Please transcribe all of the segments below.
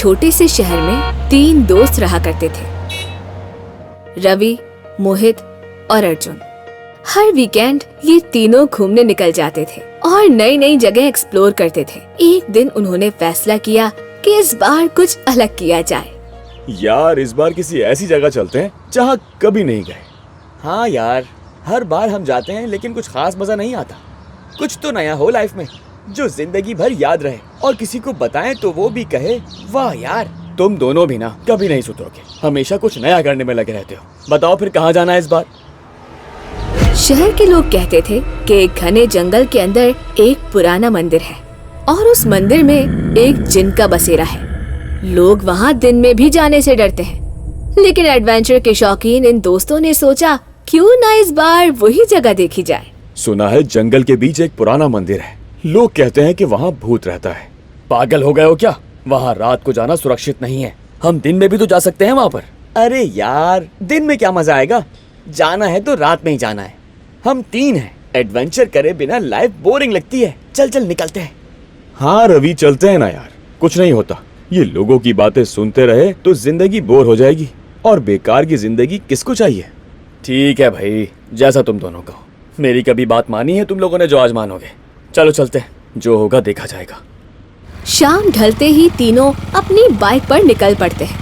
छोटे से शहर में 3 दोस्त रहा करते थे, रवि, मोहित और अर्जुन। हर वीकेंड ये तीनों घूमने निकल जाते थे और नई नई जगह एक्सप्लोर करते थे। एक दिन उन्होंने फैसला किया कि इस बार कुछ अलग किया जाए। यार इस बार किसी ऐसी जगह चलते हैं जहाँ कभी नहीं गए। हाँ यार, हर बार हम जाते हैं लेकिन कुछ खास मजा नहीं आता। कुछ तो नया हो लाइफ में जो जिंदगी भर याद रहे और किसी को बताएं तो वो भी कहे वाह यार। तुम दोनों भी ना कभी नहीं सुधरोगे, हमेशा कुछ नया करने में लगे रहते हो। बताओ फिर कहाँ जाना है इस बार? शहर के लोग कहते थे कि एक घने जंगल के अंदर एक पुराना मंदिर है और उस मंदिर में एक जिन का बसेरा है। लोग वहाँ दिन में भी जाने से डरते हैं, लेकिन एडवेंचर के शौकीन इन दोस्तों ने सोचा क्यों ना इस बार वही जगह देखी जाए। सुना है जंगल के बीच एक पुराना मंदिर है, लोग कहते हैं कि वहाँ भूत रहता है। पागल हो गए हो क्या? वहाँ रात को जाना सुरक्षित नहीं है। हम दिन में भी तो जा सकते हैं वहाँ पर। अरे यार, दिन में क्या मजा आएगा? जाना है तो रात में ही जाना है। हम 3 हैं, एडवेंचर करे बिना लाइफ बोरिंग लगती है। चल चल निकलते हैं। हाँ रवि, चलते हैं ना यार, कुछ नहीं होता। ये लोगों की बातें सुनते रहे तो जिंदगी बोर हो जाएगी और बेकार की जिंदगी किसको चाहिए। ठीक है भाई, जैसा तुम दोनों कहो। मेरी कभी बात मानी है तुम लोगों ने जो आज मानोगे। चलो चलते हैं, जो होगा देखा जाएगा। शाम ढलते ही तीनों अपनी बाइक पर निकल पड़ते हैं।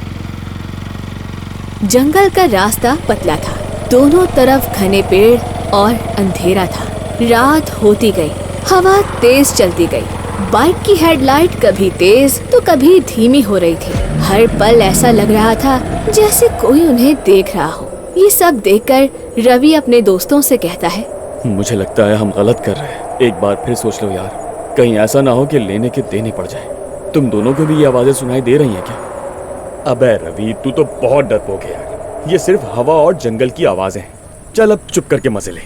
जंगल का रास्ता पतला था, दोनों तरफ घने पेड़ और अंधेरा था। रात होती गई, हवा तेज चलती गई। बाइक की हेडलाइट कभी तेज तो कभी धीमी हो रही थी। हर पल ऐसा लग रहा था जैसे कोई उन्हें देख रहा हो। ये सब देखकर रवि अपने दोस्तों से कहता है, मुझे लगता है हम गलत कर रहे हैं। एक बार फिर सोच लो यार, कहीं ऐसा ना हो कि लेने के देने पड़ जाए। तुम दोनों को भी ये आवाजें सुनाई दे रही हैं क्या? अबे रवि, तू तो बहुत डरपोक है यार। ये सिर्फ हवा और जंगल की आवाजें हैं। चल अब चुप करके मजे ले।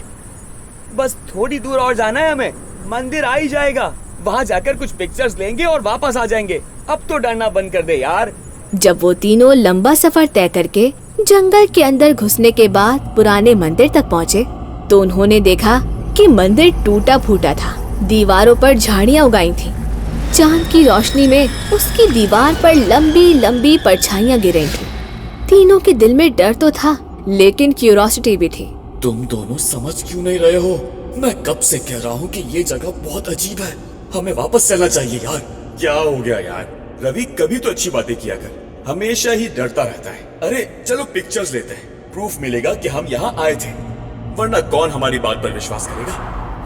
बस थोड़ी दूर और जाना है हमें, मंदिर आ ही जाएगा। वहाँ जाकर कुछ पिक्चर्स लेंगे और वापस आ जाएंगे। अब तो डरना बंद कर दे यार। जब वो तीनों लंबा सफर तय करके जंगल के अंदर घुसने के बाद पुराने मंदिर तक पहुँचे तो उन्होंने देखा कि मंदिर टूटा फूटा था। दीवारों पर झाड़ियाँ उगाई थी। चांद की रोशनी में उसकी दीवार पर लंबी लंबी परछाइयाँ गिर रही थी। तीनों के दिल में डर तो था लेकिन क्यूरियोसिटी भी थी। तुम दोनों समझ क्यों नहीं रहे हो? मैं कब से कह रहा हूँ कि ये जगह बहुत अजीब है, हमें वापस चलना चाहिए यार। क्या हो गया यार? रवि कभी तो अच्छी बातें किया कर, हमेशा ही डरता रहता है। अरे चलो पिक्चर्स लेते हैं, प्रूफ मिलेगा कि हम यहाँ आए थे, वरना कौन हमारी बात पर विश्वास करेगा।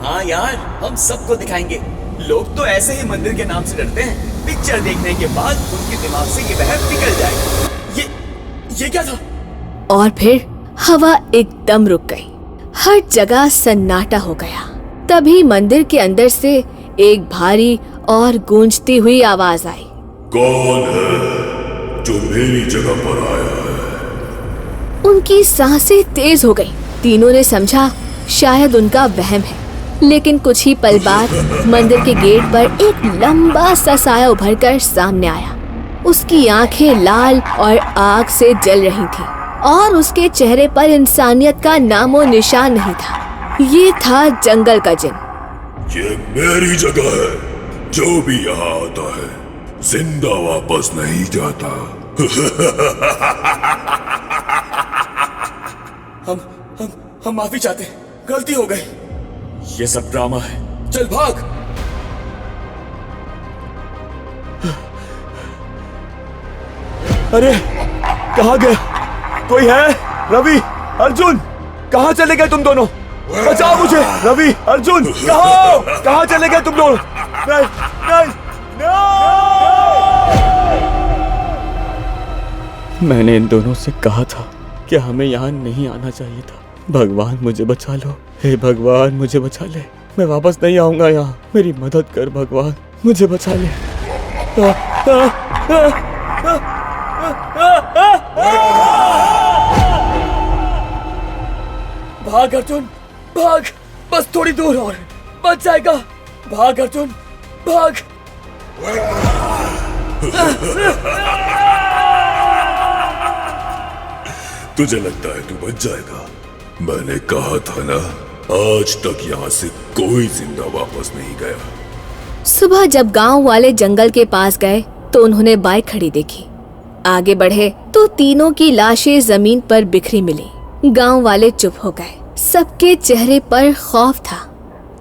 हाँ यार, हम सबको दिखाएंगे। लोग तो ऐसे ही मंदिर के नाम से डरते हैं, पिक्चर देखने के बाद उनके दिमाग से ये वहम निकल जाए। ये क्या था? और फिर हवा एकदम रुक गई, हर जगह सन्नाटा हो गया। तभी मंदिर के अंदर से एक भारी और गूंजती हुई आवाज आई। कौन है जो मेरी जगह पर आया है? उनकी सांसें तेज हो गई। तीनों ने समझा शायद उनका वहम है, लेकिन कुछ ही पल बाद मंदिर के गेट पर एक लंबा सा साया उभरकर सामने आया। उसकी आंखें लाल और आग से जल रही थीं और उसके चेहरे पर इंसानियत का नामो निशान नहीं था। ये था जंगल का जिन। ये मेरी जगह है, जो भी यहाँ आता है जिंदा वापस नहीं जाता। हम माफी चाहते हैं, गलती हो गई। ये सब ड्रामा है, चल भाग। अरे कहाँ गए? कोई है? रवि, अर्जुन, कहाँ चले गए तुम दोनों? बचाओ मुझे। रवि, अर्जुन, कहाँ चले गए तुम दोनों? नहीं, नहीं, नहीं। मैंने इन दोनों से कहा था कि हमें यहाँ नहीं आना चाहिए था। भगवान मुझे बचा लो, हे भगवान मुझे बचा ले। मैं वापस नहीं आऊंगा यहाँ, मेरी मदद कर भगवान, मुझे बचा ले। भाग अर्जुन, भाग, बस थोड़ी दूर और, बच जाएगा। भाग अर्जुन, भाग। तुझे लगता है तू बच जाएगा? मैंने कहा था ना, आज तक यहाँ से कोई जिंदा वापस नहीं गया। सुबह जब गांव वाले जंगल के पास गए तो उन्होंने बाइक खड़ी देखी। आगे बढ़े तो तीनों की लाशें जमीन पर बिखरी मिली। गांव वाले चुप हो गए, सबके चेहरे पर खौफ था।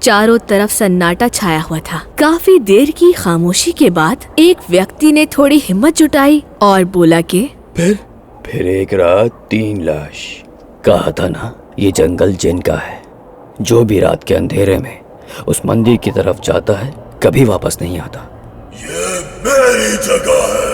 चारों तरफ सन्नाटा छाया हुआ था। काफी देर की खामोशी के बाद एक व्यक्ति ने थोड़ी हिम्मत जुटाई और बोला कि फिर एक रात 3 लाश। कहा था ना, ये जंगल जिन का है। जो भी रात के अंधेरे में उस मंदिर की तरफ जाता है कभी वापस नहीं आता। ये मेरी जगह है।